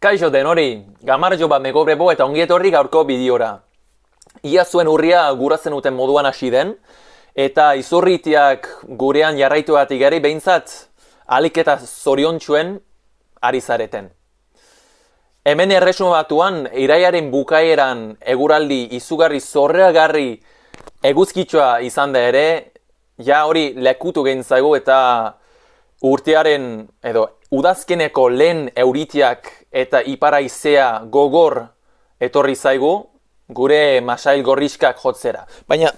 Kaixo denori, gamarjo bat megobrebo eta ongi etorri gaurko bideora. Ia zuen urria guratzen uten moduan hasi den, eta izurritiak gurean jarraitu bat igari behintzat alik eta zoriontsuen ari zareten. Hemen erresumo batuan, iraiaren bukaeran eguraldi izugarri zorreagarri eguzkitsua izan da ere, ja hori lekutu gehin zaigu eta urtearen edo udazkeneko lehen euritiak eta iparaizea gogor etorri zaigu gure masail gorriskak jotzera. Baina,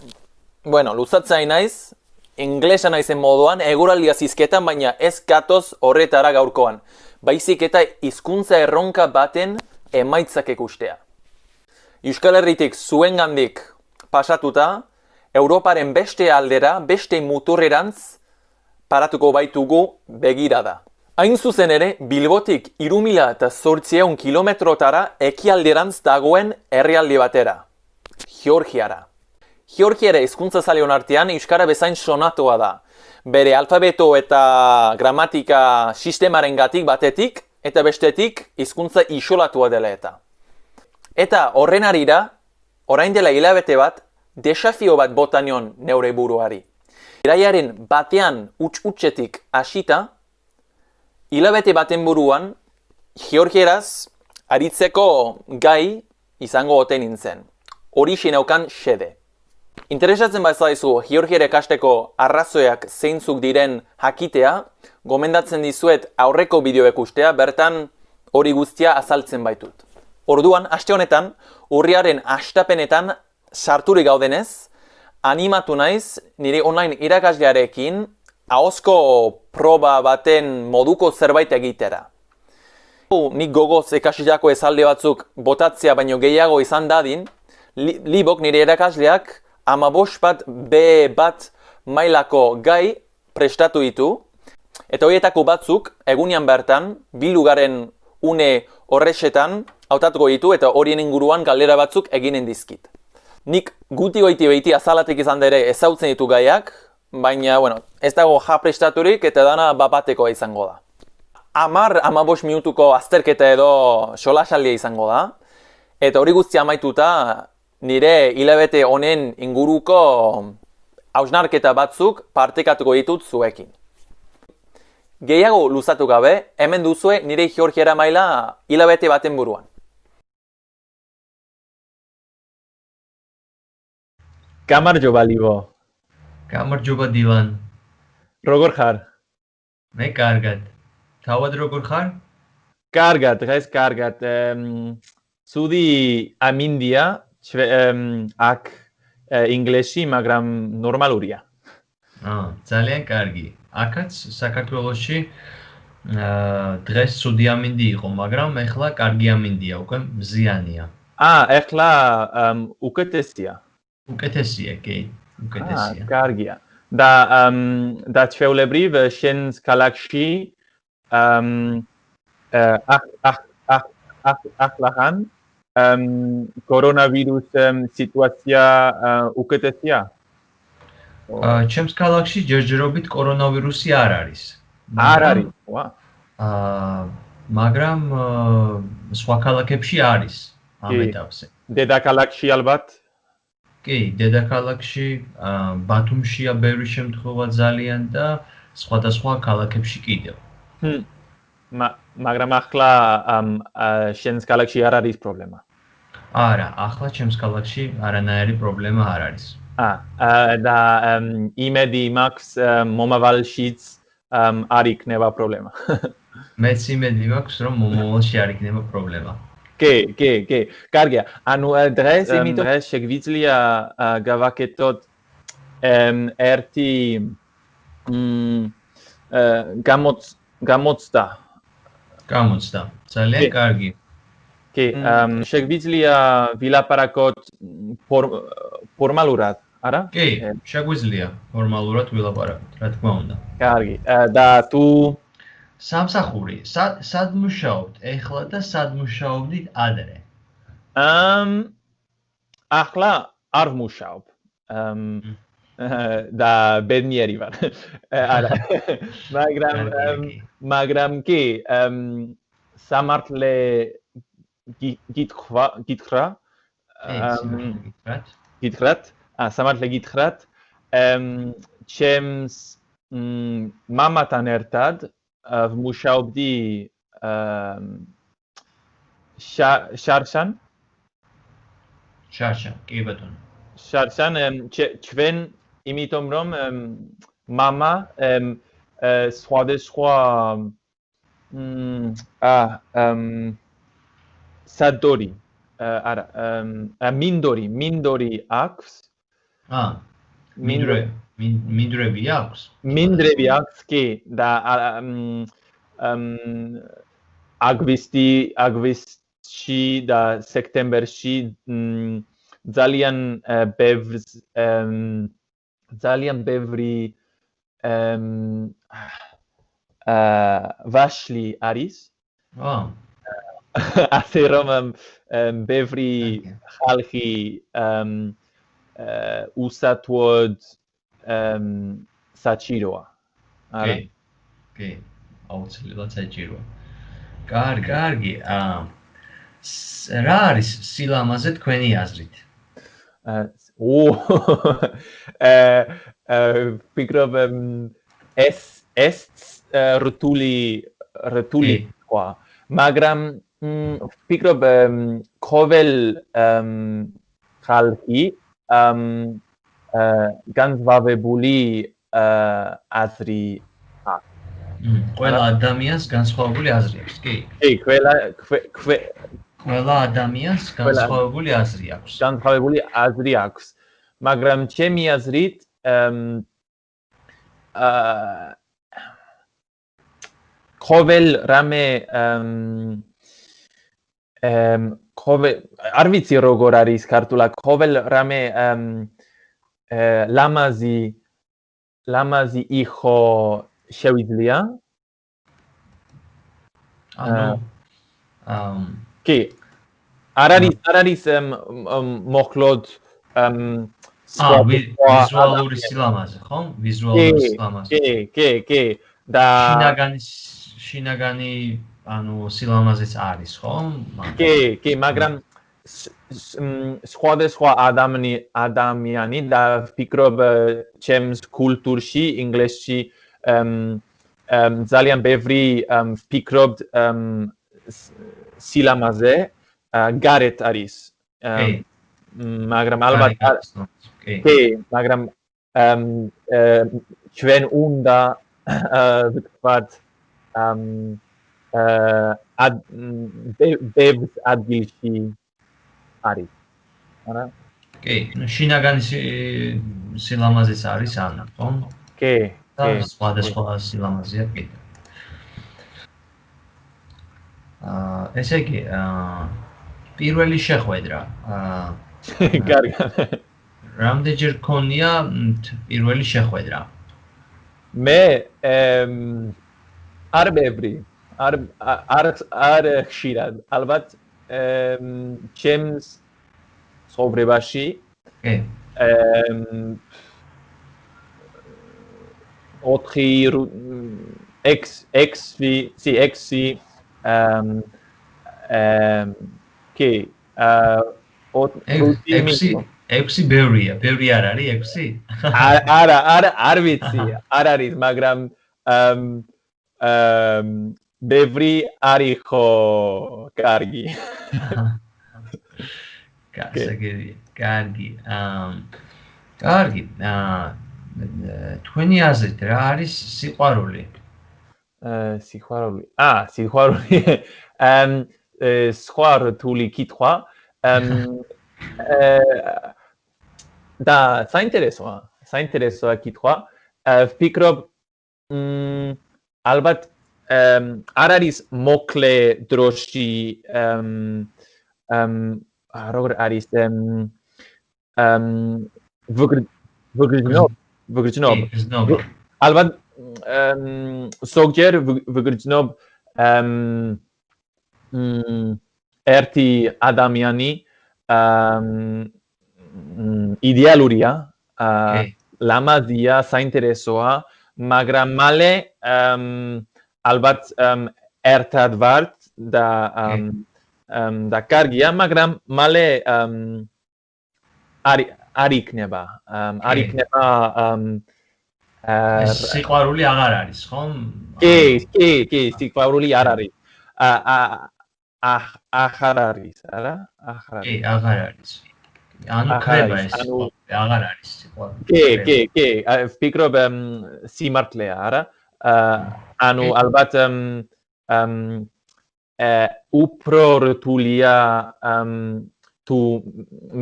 luzatzea naiz, inglesa naizen moduan, eguraldia zizketan, baina ez gatoz horretara gaurkoan. Baizik eta hizkuntza erronka baten emaitzak ikustea. Euskal Herritik zuengandik pasatuta, Europaren beste aldera, beste muturrerantz, paratuko baitugu begirada. Hain zuzen ere, Bilbotik 3.800 kilometrotara ekialderantz dagoen herrialde batera, Georgiara. Georgiara hizkuntza zaleon artean euskara bezain sonatua da. Bere alfabeto eta gramatika sistemarengatik batetik eta bestetik hizkuntza isolatua dela eta. Eta horren harira, orain dela hilabete bat, desafio bat botanion neure buruari. Iraiaren batean utz-utzetik hasita, hilabete baten buruan, Georgieraz aritzeko gai izango ote nintzen. Horixe neukan xede. Interesatzen bazaizu Georgiera ikasteko arrazoiak zeintzuk diren jakitea, gomendatzen dizuet aurreko bideoak ikustea, bertan hori guztia azaltzen baitut. Orduan, aste honetan, urriaren hastapenetan sarturik gaudenez, animatu naiz nire online irakaslearekin ahozko proba baten moduko zerbait egitera. Nik gogoz ikasitako esaldi batzuk botatzea baino gehiago izan dadin, Libok nire irakasleak 15 bat B bat mailako gai prestatu ditu, eta horietako batzuk egunean bertan, bilugaren une horrexetan hautatuko ditu eta horien inguruan galdera batzuk eginen dizkit. Nik guti goiti behiti azalatik izan dere ezautzen ditu gaiak, baina, ez dago prestaturik eta dana bapatekoa izango da. 10-15 minutuko azterketa edo solasaldia izango da, eta hori guztia amaituta nire hilabete honen inguruko hausnarketa batzuk partekatuko ditut zuekin. Gehiago luzatu gabe, hemen duzue nire Georgiera maila hilabete baten buruan. Gamarjo Libo. გამარჯობა დილან. როგორ ხარ? მე კარგად. თავად როგორ ხარ? კარგად, დღეს კარგად. ცუდი ამინდია აქ ინგლისში, მაგრამ ნორმალურია. ძალიან კარგი. აქაც საქართველოში დღეს ცუდი ამინდი იყო, მაგრამ ეხლა კარგი ამინდია, უკვე მზიანია. ეხლა უკეთესია. უკეთესია, კი. უკეთესია. კარგია. და ჩვეულებრივ შენს ქალაქში ახლახან კორონავირუს სიტუაცია უკეთესია? ჩემს ქალაქში ჯერჯერობით კორონავირუსი არ არის. არ არის. მაგრამ სხვა ქალაქებში არის ამ ეტაპზე. დედაქალაქში ალბათ? კი, დედაქალაქში, ბათუმშია ბევრი შემთხვევა ძალიან და სხვადასხვა ქალაქებში კიდევ. მაგრამ ახლა შენს ქალაქში არ არის პრობლემა? არა, ახლა ჩემს ქალაქში არანაირი პრობლემა არ არის. და იმედი მაქვს მომავალშიც არ იქნება პრობლემა. მეც იმედი მაქვს, რომ მომავალში არ იქნება პრობლემა. კი, კარგია. ანუ დღეს შეგვიძლია გავაკეთოთ ერთი გამოცდა. გამოცდა. ძალიან კარგი. კი, შეგვიძლია ვილაპარაკოთ ფორმალურად, არა? კი, შეგვიძლია ფორმალურად ვილაპარაკოთ, რა თქმა უნდა. კარგი. და თუ სამსახური, სად მუშაობთ ეხლა და სად მუშაობდით ადრე? ახლა არ ვმუშაობ. და ბედნიერი ვარ. არა. მაგრამ კი, სამართლე გითხრა გითხრათ სამართლე გითხრათ ჩემს მამათან ერთად ვმუშაობდი შარშან კი ბატონო. შარშან ჩვენ იმიტომ რომ მამა სხვადასხვა სადორი არა მინდორი აქვს მინდვრები აქვს? მინდრები აქვს კი და აგვისტში და სექტემბერში ძალიან ბევრი ვაშლი არის ასე რომ ბევრი ხალხი უსათუოდ საჭიროა კი აუცილებლად საჭიროა. კარგი. რა არის სილამაზე თქვენი აზრით? ფიქრობ ეს რთული თქვა, მაგრამ ფიქრობ ყოველ ხალხი განსხვავებული აზრი აქვს. ყველა ადამიანს განსხვავებული აზრი აქვს, კი? კი, ყველა ადამიანს განსხვავებული აზრი აქვს. განსხვავებული აზრი აქვს, მაგრამ ჩემი აზრით ყოველ რამე არ ვიცი როგორ არის ქართულად, ყოველ რამე ლამაზი იყო შევიძლია. კი, არ არის მოხლოდ ვიზუალური სილამაზე, ხო? ვიზუალური სილამაზე. კი. და შინაგანი სილამაზეც არის, ხო? კი, მაგრამ სხვადასხვა ადამიანი და ვფიქრობ ჩემს კულტურში, ინგლისში ძალიან ბევრი ვფიქრობთ სილამაზე გარეთ არის. მაგრამ ალბათ კი, მაგრამ ჩვენ უნდა ვთქვათ ბევრ ადგილში არის. არა? კი, შინაგანი სილამაზეც არის ანა, ხო? კი. სხვადასხვა სილამაზეა კიდე. ესე იგი, პირველი შეხვედრა. კარგი. რამდენჯერ გქონია პირველი შეხვედრა? მე არ ბევრი, არ ხშირად, ალბათ ჩემს ცხოვრებაში კი. 6 კი 6 ბევრია, ბევრი არ არის 6? არ ვიცი, არ არის, მაგრამ ბევრი არ იყო კარგი. კარგი. თქვენი აზრით რა არის სიყვარული? სიყვარული. სხვა რთული კითხვა. და საინტერესოა კითხვა. ვფიქრობ ალბათ არ არის მოკლე დროში როგორ არის ვგრძნობ. ალბათ ზოგჯერ ვგრძნობ ერთი ადამიანი იდეალურია, ლამაზია, საინტერესოა, მაგრამ მალე ალბათ ერთად ვართ და da kargia, მაგრამ მალე არ იქნება. არ იქნება ეს სიყვარული აღარ არის, ხომ? კი, სიყვარული არ არის. აღარ არის, არა? კი, აღარ არის. ანუ ხრება ეს სიყვარული, აღარ არის სიყვარული. კი, ვფიქრობ სიმართლეა, არა? ანუ ალბათ უფრო რთულია თუ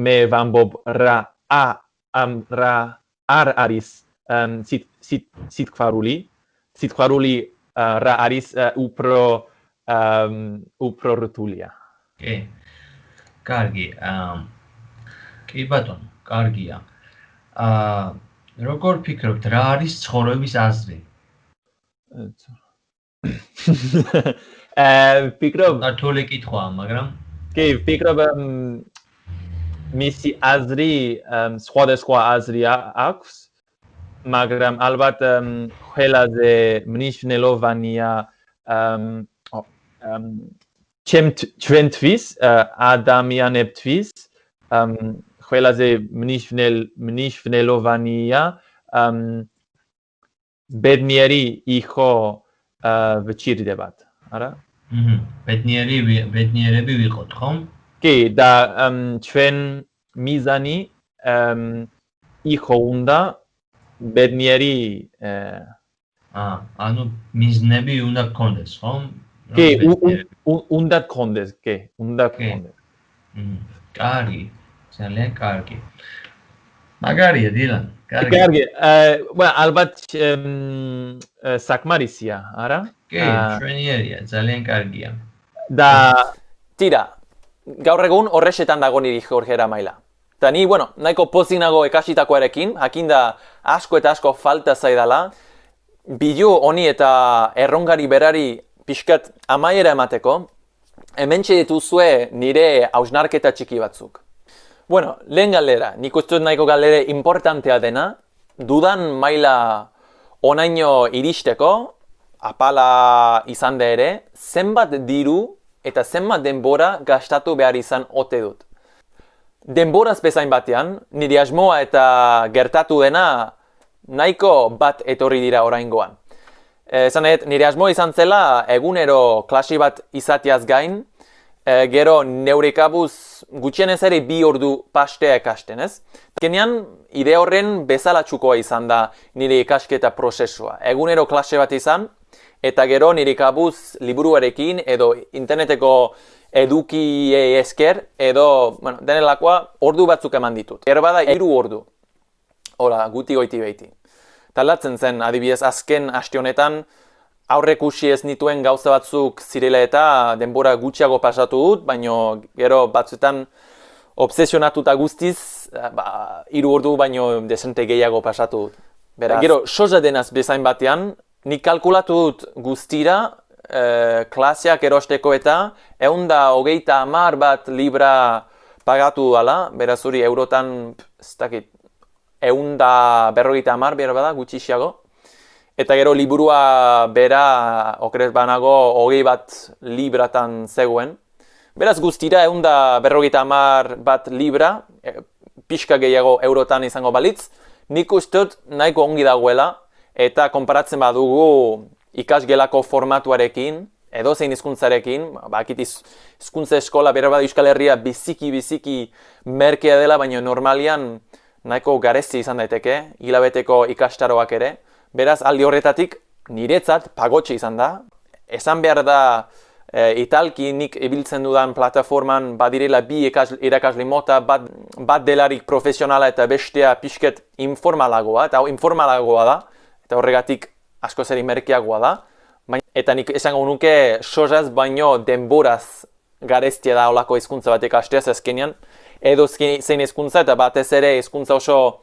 მე ვამბობ რა არ არის სიყვარული რა არის უფრო რთულია. კი. კარგი. კი ბატონო, კარგია. როგორ ფიქრობთ, რა არის ცხოვრების აზრი? ფიქრობ რთული კითხვაა, მაგრამ კი, ფიქრობ მისი აზრი სხვადასხვა აზრი აქვს, მაგრამ ალბათ ყველაზე მნიშვნელოვანია ჩვენთვის ადამიანებთვის ყველაზე მნიშვნელოვანია ბედნიერი იყო ვჭირდებათ, არა? ბედნიერები ვიყოთ, ხომ? კი, და ჩვენ მიზანი იყო უნდა ბედნიერი ანუ მიზნები უნდა გქონდეს, ხომ? კი, უნდა გქონდეს, კი, უნდა გქონდეს. კარგი, ძალიან კარგი. მაგარია დილან, კარგი. ალბათ საკმარისია, არა? კი, ჩვენიერია, ძალიან კარგია. და Tira, gaur egun horrexetan dago niri Jorge Maila. Eta ni, nahiko pozik nago ekasitakoarekin, jakinda asko eta asko falta zaidala, bideo honi eta erronkari berari pixkat amaiera emateko, hementxe dituzue nire hausnarketa txiki batzuk. Lehen galdera, nik uste dut nahiko galdera importantea dena, dudan maila onaino iristeko, apala izan da ere, zenbat diru eta zenbat denbora gastatu behar izan ote dut. Denboraz bezain batean, nire asmoa eta gertatu dena nahiko bat etorri dira oraingoan. Esan nahi, nire asmoa izan zela egunero klase bat izatiaz gain, gero neure kabuz gutxienez ere 2 ordu pastea ekasten, ez? Azkenean, ide horren bezalatxukoa izan da nire ikasketa prozesua. Egunero klase bat izan, eta gero nire kabuz liburuarekin edo interneteko edukiei esker edo, denelakoa ordu batzuk eman ditut. Gero bada 3 ordu. Hola, guti goiti behiti. Talatzen zen, adibidez, azken aste honetan aurrekusi ez nituen gauza batzuk zirela eta denbora gutxiago pasatu dut, baino gero batzuetan obsesionatuta guztiz, 3 ordu baino desente gehiago pasatu dut. Gero, soza denaz bezain batean, nik kalkulatu dut guztira, klaseak erosteko eta 130 bat libra pagatu dala, beraz hori eurotan, ez dakit, 150 behar bada gutxixiago. Eta gero liburua bera, okerez banago, 20 bat libratan zegoen. Beraz guztira 150 bat libra, pixka gehiago eurotan izango balitz, nik uste dut nahiko ongi dagoela, eta konparatzen badugu ikasgelako formatuarekin, edo zein hizkuntzarekin, bakit hizkuntza eskola bera bada Euskal Herria biziki merkea dela, baina normalian nahiko garesti izan daiteke, hilabeteko ikastaroak ere. Beraz, aldi horretatik niretzat pagotxe izan da. Esan behar da italki nik ibiltzen dudan plataforman badirela 2 irakasle mota, bat delarik profesionala eta bestea pixket informalagoa, eta informalagoa da, eta horregatik asko zeri merkeagoa da. Eta nik esango nuke sozaz baino denboraz garestia da olako hizkuntza bat ikasteaz azkenean, edo zein hizkuntza eta batez ere hizkuntza oso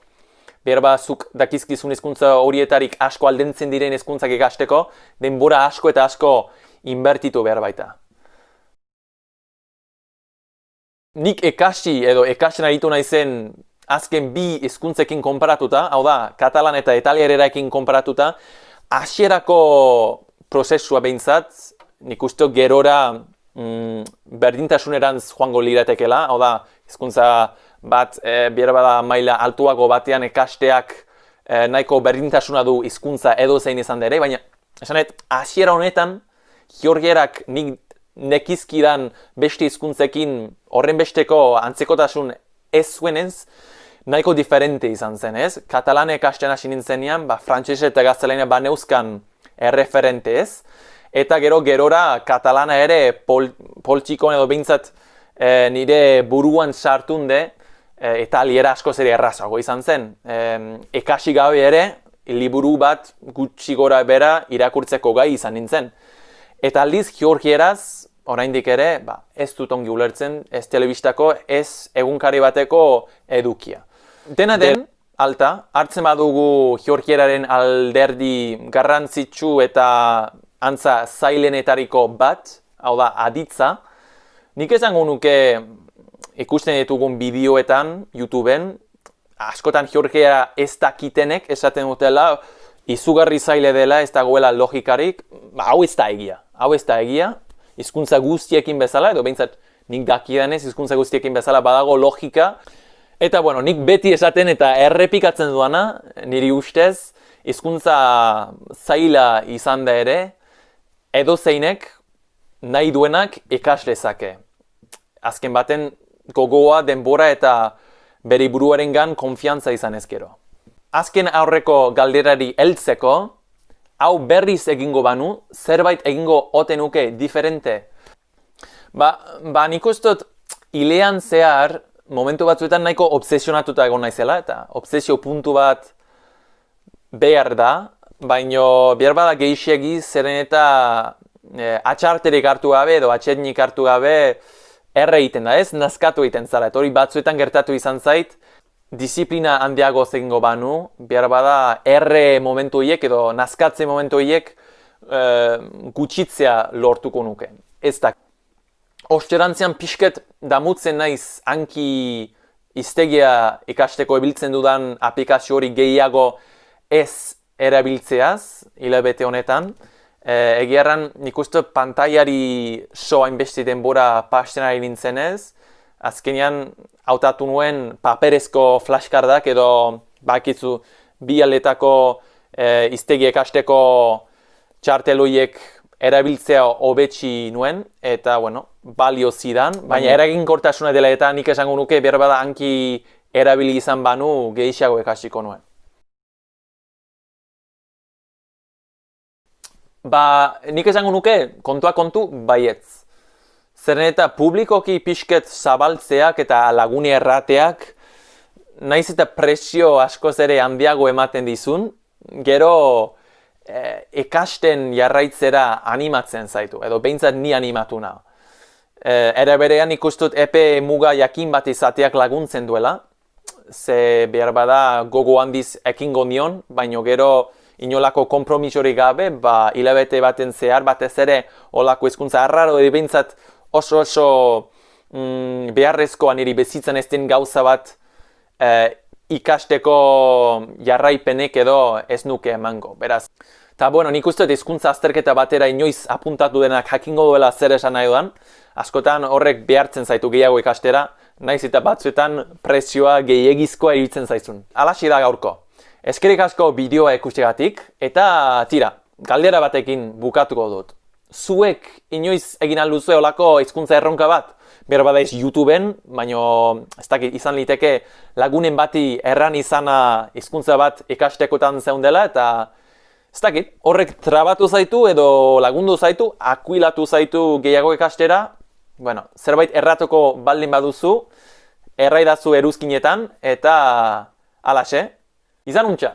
behar zuk dakizkizun hizkuntza horietarik asko aldentzen diren hizkuntzak ikasteko, denbora asko eta asko inbertitu behar baita. Nik ikasten aritu naizen azken 2 hizkuntzekin konparatuta, hau da, katalan eta italierekin konparatuta, hasierako prozesua behintzat, nik uste gerora berdintasunerantz joango liratekela, hau da, hizkuntza bat bada maila altuago batean ikasteak nahiko berdintasuna du hizkuntza edozein izan ere, baina esanet, hasiera honetan georgierak nik nekizkidan beste hizkuntzekin horren besteko antzekotasun ez zuenez, nahiko diferente izan zen, ez? Katalane ikasten hasi nintzenean, frantsese eta gaztelania baneuzkan erreferente ez, eta gerora katalana ere poltsikon edo behintzat nire buruan sartunde italiera askoz ere errazago izan zen. Ekasi gabe ere, liburu bat gutxi gora bera irakurtzeko gai izan nintzen. Eta aldiz georgieraz, oraindik ere, ez dut ongi ulertzen, ez telebistako, ez egunkari bateko edukia. Dena den, alta, hartzen badugu georgieraren alderdi garrantzitsu eta antza zailenetariko bat, hau da, aditza, nik esango nuke ikusten ditugun bideoetan, YouTubeen, askotan georgiera ez dakitenek esaten dutela, izugarri zaile dela, ez dagoela logikarik, hau ez da egia, hizkuntza guztiekin bezala, edo behintzat nik dakidanez hizkuntza guztiekin bezala badago logika, eta bueno, nik beti esaten eta errepikatzen duana, niri ustez, hizkuntza zaila izan da ere, edozeinek nahi duenak ikas dezake. Azken baten gogoa, denbora eta bere buruarengan konfiantza izan ezkero. Azken aurreko galderari heltzeko, hau berriz egingo banu, zerbait egingo ote nuke diferente. Nik uste dut hilean zehar, momentu batzuetan nahiko obsesionatuta egon naizela, eta obsesio puntu bat behar da, baino behar bada gehiegi zeren eta atxarterik hartu gabe edo atxetnik hartu gabe erre egiten da, ez? Nazkatu egiten zara, eta hori batzuetan gertatu izan zait, disiplina handiago egingo banu, behar bada erre momentu horiek edo nazkatze momentu horiek gutxitzea lortuko nuke. Ez da. Osterantzean pixket damutzen naiz hanki hiztegia ikasteko ebiltzen dudan aplikazio hori gehiago ez erabiltzeaz, hilabete honetan. Egiarran nik uste pantailari hainbeste denbora pasten ari nintzenez, azkenean hautatu nuen paperezko flashkardak edo bakitzu bi aletako hiztegia ikasteko txarteloiek erabiltzea hobetsi nuen, eta bueno, balio zidan, baina eraginkortasuna dela eta nik esango nuke behar bada hanki erabili izan banu gehiago ikasiko nuen. Nik esango nuke, kontua kontu, baietz. Zeren eta publikoki pixket zabaltzeak eta lagune errateak, naiz eta presio askoz ere handiago ematen dizun, gero ikasten jarraitzera animatzen zaitu, edo behintzat ni animatu nahi. Ere berean ikustut epe muga jakin bat izateak laguntzen duela, ze behar bada gogo handiz ekingo nion, baino gero inolako konpromisorik gabe, hilabete baten zehar batez ere olako hizkuntza arraro edo behintzat oso beharrezkoa niri bezitzen ez den gauza bat ikasteko jarraipenek edo ez nuke emango, beraz. Eta bueno, nik uste hizkuntza azterketa batera inoiz apuntatu denak jakingo duela zer esan nahi duan, askotan horrek behartzen zaitu gehiago ikastera, naiz eta batzuetan presioa gehiegizkoa iruditzen zaizun. Halaxe da gaurko. Eskerrik asko bideoa ikustegatik, eta tira, galdera batekin bukatuko dut. Zuek inoiz egin alduzue olako hizkuntza erronka bat? Behar badaiz YouTubeen, baino ez dakit izan liteke lagunen bati erran izana hizkuntza bat ikastekotan zeundela, eta ez dakit, horrek trabatu zaitu edo lagundu zaitu, akuilatu zaitu gehiago ikastera, bueno, zerbait erratuko baldin baduzu, erraidazu eruzkinetan, eta halaxe, izan untxa!